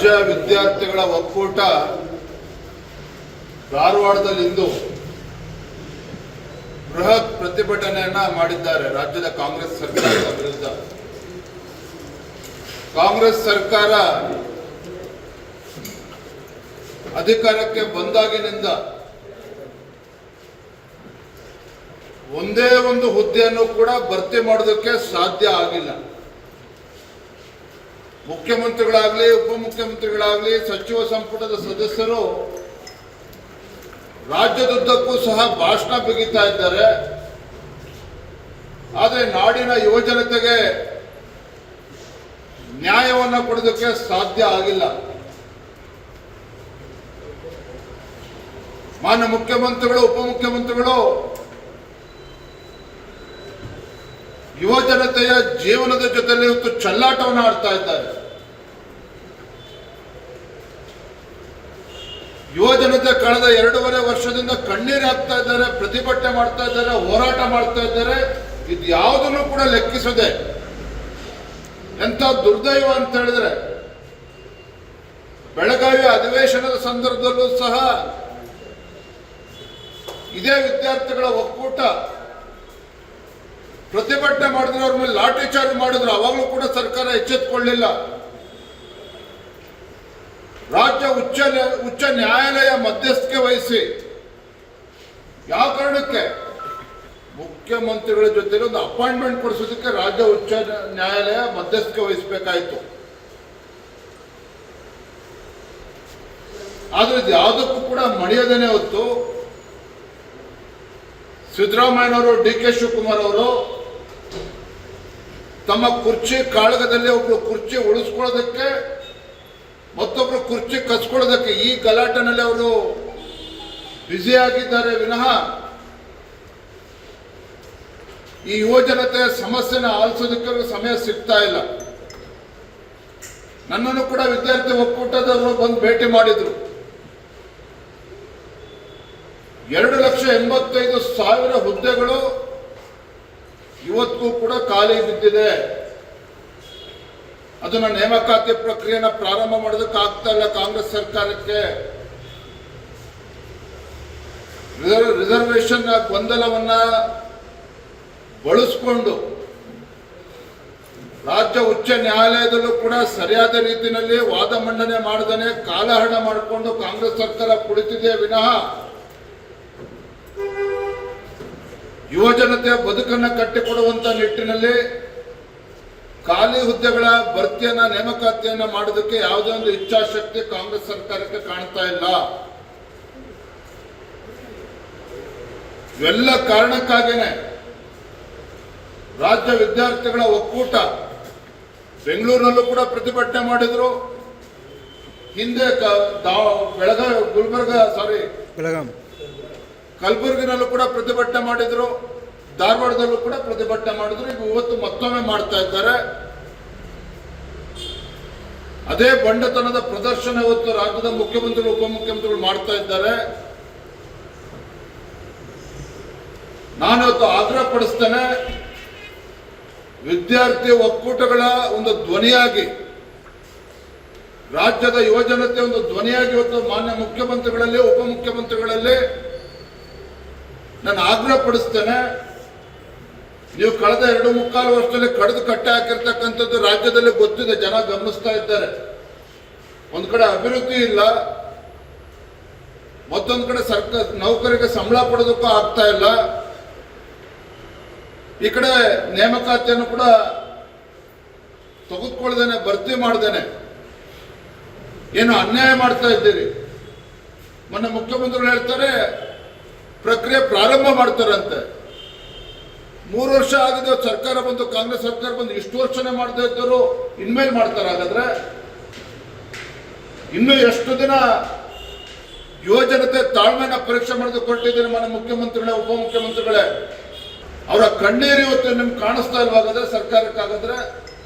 ರಾಜ್ಯ ವಿದ್ಯಾರ್ಥಿಗಳ ಒಕ್ಕೂಟ ಧಾರವಾಡದಲ್ಲಿಂದು ಬೃಹತ್ ಪ್ರತಿಭಟನೆಯನ್ನ ಮಾಡಿದ್ದಾರೆ. ರಾಜ್ಯದ ಕಾಂಗ್ರೆಸ್ ಸರ್ಕಾರದ ವಿರುದ್ಧ. ಕಾಂಗ್ರೆಸ್ ಸರ್ಕಾರ ಅಧಿಕಾರಕ್ಕೆ ಬಂದಾಗಿನಿಂದ ಒಂದೇ ಒಂದು ಹುದ್ದೆಯನ್ನು ಕೂಡ ಭರ್ತಿ ಮಾಡೋದಕ್ಕೆ ಸಾಧ್ಯ ಆಗಿಲ್ಲ. ಮುಖ್ಯಮಂತ್ರಿಗಳಾಗಲಿ, ಉಪಮುಖ್ಯಮಂತ್ರಿಗಳಾಗಲಿ, ಸಚಿವ ಸಂಪುಟದ ಸದಸ್ಯರು ರಾಜ್ಯದುದ್ದಕ್ಕೂ ಸಹ ಭಾಷಣ ಬಿಗಿತಾ ಇದ್ದಾರೆ. ಆದರೆ ನಾಡಿನ ಯುವಜನತೆಗೆ ನ್ಯಾಯವನ್ನು ಕೊಡೋದಕ್ಕೆ ಸಾಧ್ಯ ಆಗಿಲ್ಲ. ಮಾನ್ಯ ಮುಖ್ಯಮಂತ್ರಿಗಳು, ಉಪಮುಖ್ಯಮಂತ್ರಿಗಳು ಯುವಜನತೆಯ ಜೀವನದ ಜೊತೆಯಲ್ಲಿ ಇವತ್ತು ಚೆಲ್ಲಾಟವನ್ನು ಆಡ್ತಾ ಇದ್ದಾರೆ. ಯುವಜನತೆ ಕಳೆದ 2.5 ವರ್ಷದಿಂದ ಕಣ್ಣೀರು ಹಾಕ್ತಾ ಇದ್ದಾರೆ, ಪ್ರತಿಭಟನೆ ಮಾಡ್ತಾ ಇದ್ದಾರೆ, ಹೋರಾಟ ಮಾಡ್ತಾ ಇದ್ದಾರೆ. ಇದು ಯಾವುದನ್ನು ಕೂಡ ಲೆಕ್ಕಿಸದೆ ಎಂಥ ದುರ್ದೈವ ಅಂತ ಹೇಳಿದ್ರೆ, ಬೆಳಗಾವಿ ಅಧಿವೇಶನದ ಸಂದರ್ಭದಲ್ಲೂ ಸಹ ಇದೇ ವಿದ್ಯಾರ್ಥಿಗಳ ಒಕ್ಕೂಟ ಪ್ರತಿಭಟನೆ ಮಾಡಿದ್ರೆ ಅವ್ರ ಮೇಲೆ ಲಾಠಿ ಚಾರ್ಜ್ ಮಾಡಿದ್ರು. ಅವಾಗಲೂ ಕೂಡ ಸರ್ಕಾರ ಎಚ್ಚೆತ್ತುಕೊಳ್ಳಿಲ್ಲ. ರಾಜ್ಯ ಉಚ್ಚ ನ್ಯಾಯಾಲಯ ಮಧ್ಯಸ್ಥಿಕೆ ವಹಿಸಿ ಯಾವ ಕಾರಣಕ್ಕೆ ಮುಖ್ಯಮಂತ್ರಿಗಳ ಜೊತೆ ಒಂದು ಅಪಾಯಿಂಟ್ಮೆಂಟ್ ಕೊಡಿಸೋದಕ್ಕೆ ರಾಜ್ಯ ಉಚ್ಚ ನ್ಯಾಯಾಲಯ ಮಧ್ಯಸ್ಥಿಕೆ ವಹಿಸಬೇಕಾಯಿತು. ಆದ್ರೆ ಇದು ಯಾವುದಕ್ಕೂ ಕೂಡ ಮಣಿಯದೇನೆ ಹೊತ್ತು ಸಿದ್ದರಾಮಯ್ಯನವರು, ಡಿ ಕೆ ಶಿವಕುಮಾರ್ ಅವರು ತಮ್ಮ ಕುರ್ಚಿ ಕಾಳಗದಲ್ಲಿ ಒಬ್ರು ಕುರ್ಚಿ ಉಳಿಸ್ಕೊಳ್ಳೋದಕ್ಕೆ, ಮತ್ತೊಬ್ರು ಕುರ್ಚಿ ಕಚ್ಕೊಳ್ಳೋದಕ್ಕೆ ಈ ಗಲಾಟೆನಲ್ಲಿ ಅವರು ಬ್ಯುಸಿ ಆಗಿದ್ದಾರೆ ವಿನಃ ಈ ಯುವಜನತೆಯ ಸಮಸ್ಯೆನ ಆಲಿಸೋದಕ್ಕೆ ಸಮಯ ಸಿಗ್ತಾ ಇಲ್ಲ. ನನ್ನನ್ನು ಕೂಡ ವಿದ್ಯಾರ್ಥಿ ಒಕ್ಕೂಟದವರು ಬಂದು ಭೇಟಿ ಮಾಡಿದ್ರು. 2,85,000 ಹುದ್ದೆಗಳು ಇವತ್ತಿಗೂ ಕೂಡ ಖಾಲಿ ಬಿದ್ದಿದೆ. ಅದನ್ನ ನೇಮಕಾತಿ ಪ್ರಕ್ರಿಯೆನ ಪ್ರಾರಂಭ ಮಾಡೋದಕ್ಕೆ ಆಗ್ತಾ ಇಲ್ಲ ಕಾಂಗ್ರೆಸ್ ಸರ್ಕಾರಕ್ಕೆ. ರಿಸರ್ವೇಶನ್ ಗೊಂದಲವನ್ನ ಬಳಸಿಕೊಂಡು ರಾಜ್ಯ ಉಚ್ಚ ನ್ಯಾಯಾಲಯದಲ್ಲೂ ಕೂಡ ಸರಿಯಾದ ರೀತಿಯಲ್ಲಿ ವಾದ ಮಂಡನೆ ಮಾಡದೇ ಕಾಲಹರಣ ಮಾಡಿಕೊಂಡು ಕಾಂಗ್ರೆಸ್ ಸರ್ಕಾರ ಕುಳಿತಿದೆ ವಿನಃ ಯುವಜನತೆಯ ಬದುಕನ್ನು ಕಟ್ಟಿಕೊಡುವಂತ ನಿಟ್ಟಿನಲ್ಲಿ ಖಾಲಿ ಹುದ್ದೆಗಳ ಭರ್ತಿಯನ್ನ, ನೇಮಕಾತಿಯನ್ನ ಮಾಡೋದಕ್ಕೆ ಯಾವುದೇ ಒಂದು ಇಚ್ಛಾಶಕ್ತಿ ಕಾಂಗ್ರೆಸ್ ಸರ್ಕಾರಕ್ಕೆ ಕಾಣ್ತಾ ಇಲ್ಲ. ಇವೆಲ್ಲ ಕಾರಣಕ್ಕಾಗಿಯೇ ರಾಜ್ಯ ವಿದ್ಯಾರ್ಥಿಗಳ ಒಕ್ಕೂಟ ಬೆಂಗಳೂರಿನಲ್ಲೂ ಕೂಡ ಪ್ರತಿಭಟನೆ ಮಾಡಿದ್ರು. ಹಿಂದೆ ಕಲಬುರಗಿನಲ್ಲೂ ಕೂಡ ಪ್ರತಿಭಟನೆ ಮಾಡಿದ್ರು, ಧಾರವಾಡದಲ್ಲೂ ಕೂಡ ಪ್ರತಿಭಟನೆ ಮಾಡಿದ್ರು. ಈಗ ಇವತ್ತು ಮತ್ತೊಮ್ಮೆ ಮಾಡ್ತಾ ಇದ್ದಾರೆ. ಅದೇ ಬಂಡತನದ ಪ್ರದರ್ಶನ ಇವತ್ತು ರಾಜ್ಯದ ಮುಖ್ಯಮಂತ್ರಿಗಳು, ಉಪಮುಖ್ಯಮಂತ್ರಿಗಳು ಮಾಡ್ತಾ ಇದ್ದಾರೆ. ನಾನಿವತ್ತು ಆಗ್ರಹ ಪಡಿಸ್ತೇನೆ, ವಿದ್ಯಾರ್ಥಿ ಒಕ್ಕೂಟಗಳ ಒಂದು ಧ್ವನಿಯಾಗಿ, ರಾಜ್ಯದ ಯುವಜನತೆ ಒಂದು ಧ್ವನಿಯಾಗಿ ಇವತ್ತು ಮಾನ್ಯ ಮುಖ್ಯಮಂತ್ರಿಗಳಲ್ಲಿ, ಉಪಮುಖ್ಯಮಂತ್ರಿಗಳಲ್ಲಿ ನಾನು ಆಗ್ರಹ ಪಡಿಸ್ತೇನೆ. ನೀವು ಕಳೆದ 2.25 ವರ್ಷದಲ್ಲಿ ಕಡಿದು ಕಟ್ಟೆ ಹಾಕಿರ್ತಕ್ಕಂಥದ್ದು ರಾಜ್ಯದಲ್ಲಿ ಗೊತ್ತಿದೆ, ಜನ ಗಮನಿಸ್ತಾ ಇದ್ದಾರೆ. ಒಂದ್ ಕಡೆ ಅಭಿವೃದ್ಧಿ ಇಲ್ಲ, ಮತ್ತೊಂದು ಕಡೆ ಸರ್ಕಾರ ನೌಕರಿಗೆ ಸಂಬಳ ಕೊಡೋದಕ್ಕೂ ಆಗ್ತಾ ಇಲ್ಲ. ಈ ಕಡೆ ನೇಮಕಾತಿಯನ್ನು ಕೂಡ ತೆಗೆದುಕೊಳ್ಳದೇನೆ, ಭರ್ತಿ ಮಾಡ್ದೇನೆ ಏನು ಅನ್ಯಾಯ ಮಾಡ್ತಾ ಇದ್ದೀರಿ. ಮೊನ್ನೆ ಮುಖ್ಯಮಂತ್ರಿಗಳು ಹೇಳ್ತಾರೆ ಪ್ರಕ್ರಿಯೆ ಪ್ರಾರಂಭ ಮಾಡ್ತಾರಂತೆ. 3 ವರ್ಷ ಆಗಿದೆ ಸರ್ಕಾರ ಬಂದು, ಕಾಂಗ್ರೆಸ್ ಸರ್ಕಾರ ಬಂದು, ಇಷ್ಟು ವರ್ಷನೇ ಮಾಡ್ತಾ ಇದ್ದರು, ಇನ್ಮೇಲೆ ಮಾಡ್ತಾರೆ. ಹಾಗಾದ್ರೆ ಇನ್ನು ಎಷ್ಟು ದಿನ ಯುವಜನತೆ ತಾಳ್ಮೆನ ಪರೀಕ್ಷೆ ಮಾಡೋದು ಕೊಟ್ಟಿದ್ದೀರಿ ಮಾನ್ಯ ಮುಖ್ಯಮಂತ್ರಿಗಳೇ, ಉಪಮುಖ್ಯಮಂತ್ರಿಗಳೇ? ಅವರ ಕಣ್ಣೀರು ಇವತ್ತು ನಿಮ್ಗೆ ಕಾಣಿಸ್ತಾ ಇಲ್ವಾಗಾದ್ರೆ ಸರ್ಕಾರಕ್ಕಾಗಾದ್ರೆ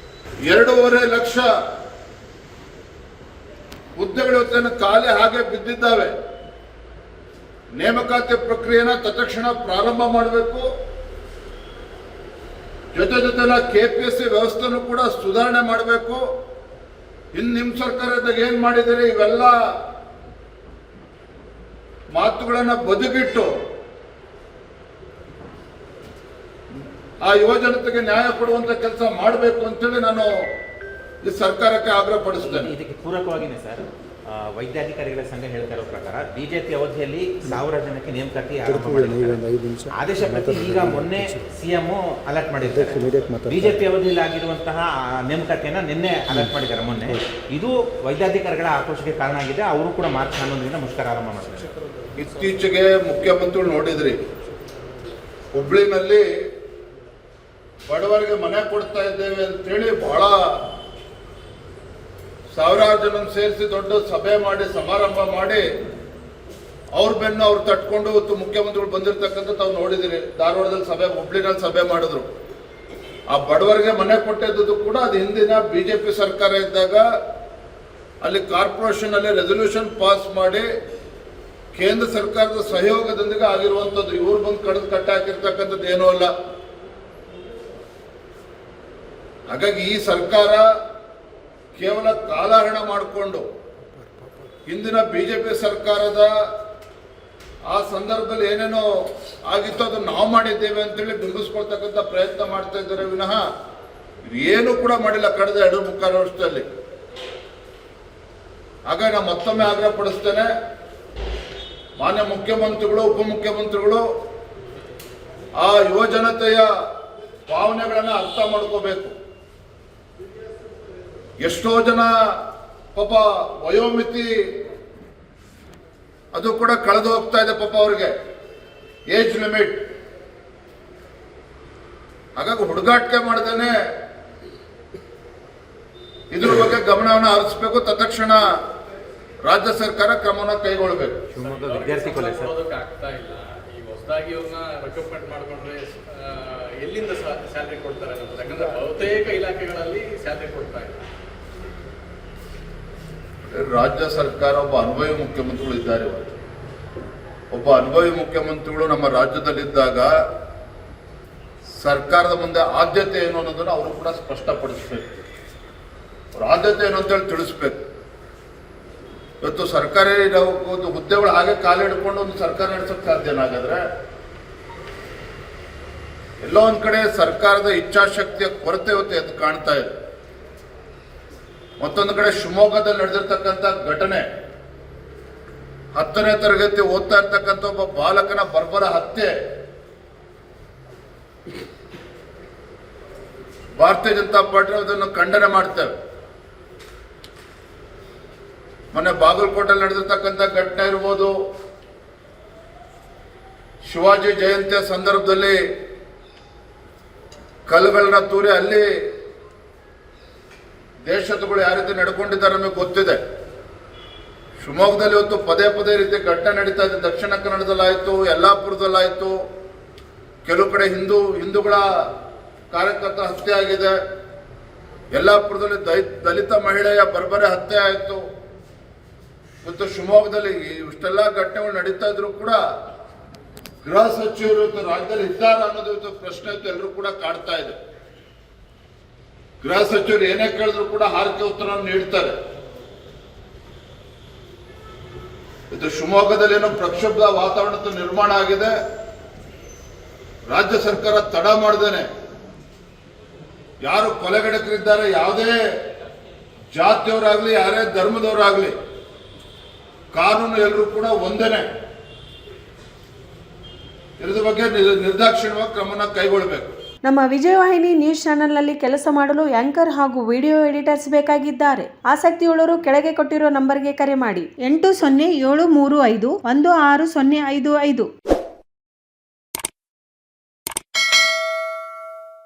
2.5 ಲಕ್ಷ ಹುದ್ದೆಗಳು ಇವತ್ತೇನು ಖಾಲಿ ಹಾಗೆ ಬಿದ್ದಿದ್ದಾವೆ. ನೇಮಕಾತಿ ಪ್ರಕ್ರಿಯೆನ ತತ್ಕ್ಷಣ ಪ್ರಾರಂಭ ಮಾಡಬೇಕು. ಜೊತೆಲ್ಲ KPSC ವ್ಯವಸ್ಥೆನೂ ಕೂಡ ಸುಧಾರಣೆ ಮಾಡಬೇಕು. ಇನ್ನು ನಿಮ್ಮ ಸರ್ಕಾರದಾಗ ಏನ್ ಮಾಡಿದರೆ ಇವೆಲ್ಲ ಮಾತುಗಳನ್ನ ಬದುಕಿಟ್ಟು ಆ ಯುವಜನತೆಗೆ ನ್ಯಾಯ ಕೊಡುವಂತ ಕೆಲಸ ಮಾಡಬೇಕು ಅಂತೇಳಿ ನಾನು ಈ ಸರ್ಕಾರಕ್ಕೆ ಆಗ್ರಹ ಪಡಿಸ್ತೇನೆ. ಇದಕ್ಕೆ ಪೂರಕವಾಗಿನೇ ಸರ್, ವೈದ್ಯಾಧಿಕಾರಿಗಳ ಸಂಘ ಹೇಳ್ತಾ ಇರೋ ಪ್ರಕಾರ ಬಿಜೆಪಿ ಅವಧಿಯಲ್ಲಿ 1000 ಜನಕ್ಕೆ ನೇಮಕಾತಿ ಆದೇಶ ಪ್ರತಿ ಈಗ ಮೊನ್ನೆ ಸಿಎಂ ಅಲರ್ಟ್ ಮಾಡಿದ್ದಾರೆ. ಬಿಜೆಪಿ ಅವಧಿಯಲ್ಲಿ ಆಗಿರುವಂತಹ ನೇಮಕಾತಿಯನ್ನ ನಿನ್ನೆ ಅಲರ್ಟ್ ಮಾಡಿದ್ದಾರೆ ಮೊನ್ನೆ. ಇದು ವೈದ್ಯಾಧಿಕಾರಿಗಳ ಆಕ್ರೋಶಕ್ಕೆ ಕಾರಣ ಆಗಿದೆ. ಅವರು ಕೂಡ ಮಾರ್ಚ್ 11ರಿಂದ ಮುಷ್ಕರ ಆರಂಭ ಮಾಡಿದ್ದಾರೆ. ಇತ್ತೀಚೆಗೆ ಮುಖ್ಯಮಂತ್ರಿಗಳು ನೋಡಿದ್ರಿ, ಹುಬ್ಳಿನಲ್ಲಿ ಬಡವರಿಗೆ ಮನೆ ಕೊಡ್ತಾ ಇದ್ದೇವೆ ಅಂತೇಳಿ ಬಹಳ ಸಾವಿರಾರು ಜನ ಸೇರಿಸಿ ದೊಡ್ಡ ಸಭೆ ಮಾಡಿ ಸಮಾರಂಭ ಮಾಡಿ ಅವ್ರ ಬೆನ್ನು ಅವ್ರು ತಟ್ಕೊಂಡು ಇವತ್ತು ಮುಖ್ಯಮಂತ್ರಿಗಳು ಬಂದಿರತಕ್ಕಂಥ ತಾವು ನೋಡಿದಿರಿ. ಧಾರವಾಡದಲ್ಲಿ ಸಭೆ, ಹುಬ್ಳಿನಲ್ಲಿ ಸಭೆ ಮಾಡಿದ್ರು. ಆ ಬಡವರಿಗೆ ಮನೆ ಕೊಟ್ಟಿದ್ದು ಕೂಡ ಅದು ಹಿಂದಿನ ಬಿಜೆಪಿ ಸರ್ಕಾರ ಇದ್ದಾಗ ಅಲ್ಲಿ ಕಾರ್ಪೊರೇಷನ್ ಅಲ್ಲಿ ರೆಸಲ್ಯೂಷನ್ ಪಾಸ್ ಮಾಡಿ ಕೇಂದ್ರ ಸರ್ಕಾರದ ಸಹಯೋಗದೊಂದಿಗೆ ಆಗಿರುವಂಥದ್ದು. ಇವ್ರು ಬಂದು ಕಡಿದು ಕಟ್ಟಾಕಿರ್ತಕ್ಕಂಥದ್ದು ಏನೂ ಅಲ್ಲ. ಹಾಗಾಗಿ ಈ ಸರ್ಕಾರ ಕೇವಲ ಕಾಲಹರಣ ಮಾಡಿಕೊಂಡು ಹಿಂದಿನ ಬಿಜೆಪಿ ಸರ್ಕಾರದ ಆ ಸಂದರ್ಭದಲ್ಲಿ ಏನೇನೋ ಆಗಿತ್ತು ಅದನ್ನು ನಾವು ಮಾಡಿದ್ದೇವೆ ಅಂತೇಳಿ ಬಿಂಬಿಸ್ಕೊಳ್ತಕ್ಕಂಥ ಪ್ರಯತ್ನ ಮಾಡ್ತಾ ಇದ್ದಾರೆ ವಿನಃ ಏನು ಕೂಡ ಮಾಡಿಲ್ಲ ಕಳೆದ 2.25 ವರ್ಷದಲ್ಲಿ. ಹಾಗಾಗಿ ನಾನು ಮತ್ತೊಮ್ಮೆ ಆಗ್ರಹ ಪಡಿಸ್ತೇನೆ, ಮಾನ್ಯ ಮುಖ್ಯಮಂತ್ರಿಗಳು, ಉಪಮುಖ್ಯಮಂತ್ರಿಗಳು ಆ ಯುವ ಜನತೆಯ ಭಾವನೆಗಳನ್ನು ಅರ್ಥ ಮಾಡ್ಕೋಬೇಕು. ಎಷ್ಟೋ ಜನ ಪಾಪ ವಯೋಮಿತಿ ಅದು ಕೂಡ ಕಳೆದು ಹೋಗ್ತಾ ಇದೆ ಪಾಪ ಅವ್ರಿಗೆ, ಏಜ್ ಲಿಮಿಟ್. ಹಾಗಾಗಿ ಹುಡುಗಾಟಿಕೆ ಮಾಡ್ದೇನೆ ಇದ್ರ ಬಗ್ಗೆ ಗಮನವನ್ನು ಹರಿಸಬೇಕು. ತತ್ಕ್ಷಣ ರಾಜ್ಯ ಸರ್ಕಾರ ಕ್ರಮವನ್ನು ಕೈಗೊಳ್ಳಬೇಕು. ವಿದ್ಯಾರ್ಥಿ ಕೊಲೆ ಆಗ್ತಾ ಇಲ್ಲ. ಈ ಹೊಸದಾಗಿ ಅವ್ರನ್ನ ರೆಕಮೆಂಡ್ ಮಾಡಿಕೊಂಡ್ರೆ ಎಲ್ಲಿಂದ ಸ್ಯಾಲರಿ ಕೊಡ್ತಾರೆ? ಯಾಕಂದ್ರೆ ಬಹುತೇಕ ಇಲಾಖೆಗಳಲ್ಲಿ ಸ್ಯಾಲರಿ ಕೊಡ್ತಾ ಇಲ್ಲ. ರಾಜ್ಯ ಸರ್ಕಾರ ಒಬ್ಬ ಅನುಭವಿ ಮುಖ್ಯಮಂತ್ರಿಗಳು ಇದ್ದಾರೆ. ಒಬ್ಬ ಅನುಭವಿ ಮುಖ್ಯಮಂತ್ರಿಗಳು ನಮ್ಮ ರಾಜ್ಯದಲ್ಲಿದ್ದಾಗ ಸರ್ಕಾರದ ಮುಂದೆ ಆದ್ಯತೆ ಏನು ಅನ್ನೋದನ್ನು ಅವರು ಕೂಡ ಸ್ಪಷ್ಟಪಡಿಸ್ಬೇಕು. ಅವ್ರ ಆದ್ಯತೆ ಏನು ಅಂತೇಳಿ ತಿಳಿಸ್ಬೇಕು. ಇವತ್ತು ಸರ್ಕಾರಿ ಒಂದು ಹುದ್ದೆಗಳು ಹಾಗೆ ಕಾಲಿಡ್ಕೊಂಡು ಒಂದು ಸರ್ಕಾರ ನಡೆಸೋಕೆ ಸಾಧ್ಯನಾಗಾದ್ರೆ ಎಲ್ಲೋ ಒಂದ್ ಕಡೆ ಸರ್ಕಾರದ ಇಚ್ಛಾಶಕ್ತಿಯ ಕೊರತೆ ಇವತ್ತು ಎದ್ದು ಕಾಣ್ತಾ ಇದೆ. ಮತ್ತೊಂದು ಕಡೆ ಶಿವಮೊಗ್ಗದಲ್ಲಿ ನಡೆದಿರ್ತಕ್ಕಂಥ ಘಟನೆ, 10ನೇ ತರಗತಿ ಓದ್ತಾ ಇರ್ತಕ್ಕಂಥ ಒಬ್ಬ ಬಾಲಕನ ಬರ್ಬರ ಹತ್ಯೆ, ಭಾರತೀಯ ಜನತಾ ಪಾರ್ಟಿ ಅದನ್ನು ಖಂಡನೆ ಮಾಡ್ತೇವೆ. ಮೊನ್ನೆ ಬಾಗಲಕೋಟೆಯಲ್ಲಿ ನಡೆದಿರ್ತಕ್ಕಂಥ ಘಟನೆ ಇರ್ಬೋದು, ಶಿವಾಜಿ ಜಯಂತಿಯ ಸಂದರ್ಭದಲ್ಲಿ ಕಲ್ಲುಗಳನ್ನ ತೂರಿ ಅಲ್ಲಿ ದೇಶದಗಳು ಯಾವ ರೀತಿ ನಡ್ಕೊಂಡಿದ್ದಾರೆ ನಮಗೆ ಗೊತ್ತಿದೆ. ಶಿವಮೊಗ್ಗದಲ್ಲಿ ಇವತ್ತು ಪದೇ ಪದೇ ರೀತಿ ಘಟನೆ ನಡೀತಾ ಇದೆ. ದಕ್ಷಿಣ ಕನ್ನಡದಲ್ಲಾಯಿತು, ಯಲ್ಲಾಪುರದಲ್ಲಾಯಿತು, ಕೆಲವು ಕಡೆ ಹಿಂದೂಗಳ ಕಾರ್ಯಕರ್ತರ ಹತ್ಯೆ ಆಗಿದೆ. ಯಲ್ಲಾಪುರದಲ್ಲಿ ದಲಿತ ಮಹಿಳೆಯ ಬರ್ಬರೆ ಹತ್ಯೆ ಆಯಿತು. ಇವತ್ತು ಶಿವಮೊಗ್ಗದಲ್ಲಿ ಇಷ್ಟೆಲ್ಲ ಘಟನೆಗಳು ನಡೀತಾ ಇದ್ರು ಕೂಡ ಗೃಹ ಸಚಿವರು ಇವತ್ತು ರಾಜ್ಯದಲ್ಲಿ ಇದ್ದಾರ ಅನ್ನೋದು ಇವತ್ತು ಪ್ರಶ್ನೆ ಇತ್ತು ಎಲ್ಲರೂ ಕೂಡ ಕಾಡ್ತಾ ಇದೆ. ಗೃಹ ಸಚಿವರು ಏನೇ ಕೇಳಿದ್ರು ಕೂಡ ಹಾರಿಕೆ ಉತ್ತರ ನೀಡ್ತಾರೆ. ಇದು ಶಿವಮೊಗ್ಗದಲ್ಲಿ ಏನೋ ಪ್ರಕ್ಷುಬ್ಧ ವಾತಾವರಣದ ನಿರ್ಮಾಣ ಆಗಿದೆ. ರಾಜ್ಯ ಸರ್ಕಾರ ತಡ ಮಾಡದೇನೆ ಯಾರು ಕೊಲೆಗಡಕರಿದ್ದಾರೆ, ಯಾವುದೇ ಜಾತಿಯವರಾಗ್ಲಿ ಯಾರೇ ಧರ್ಮದವರಾಗ್ಲಿ, ಕಾನೂನು ಎಲ್ಲರೂ ಕೂಡ ಒಂದೇನೆ. ಇದ್ರ ಬಗ್ಗೆ ನಿರ್ದಾಕ್ಷಿಣ್ಯವಾಗಿ ಕ್ರಮನ ಕೈಗೊಳ್ಳಬೇಕು. ನಮ್ಮ ವಿಜಯವಾಹಿನಿ ನ್ಯೂಸ್ ಚಾನೆಲ್ನಲ್ಲಿ ಕೆಲಸ ಮಾಡಲು ಆಂಕರ್ ಹಾಗೂ ವಿಡಿಯೋ ಎಡಿಟರ್ಸ್ ಬೇಕಾಗಿದ್ದಾರೆ. ಆಸಕ್ತಿಯುಳ್ಳವರು ಕೆಳಗೆ ಕೊಟ್ಟಿರೋ ನಂಬರ್ಗೆ ಕರೆ ಮಾಡಿ. 8073516055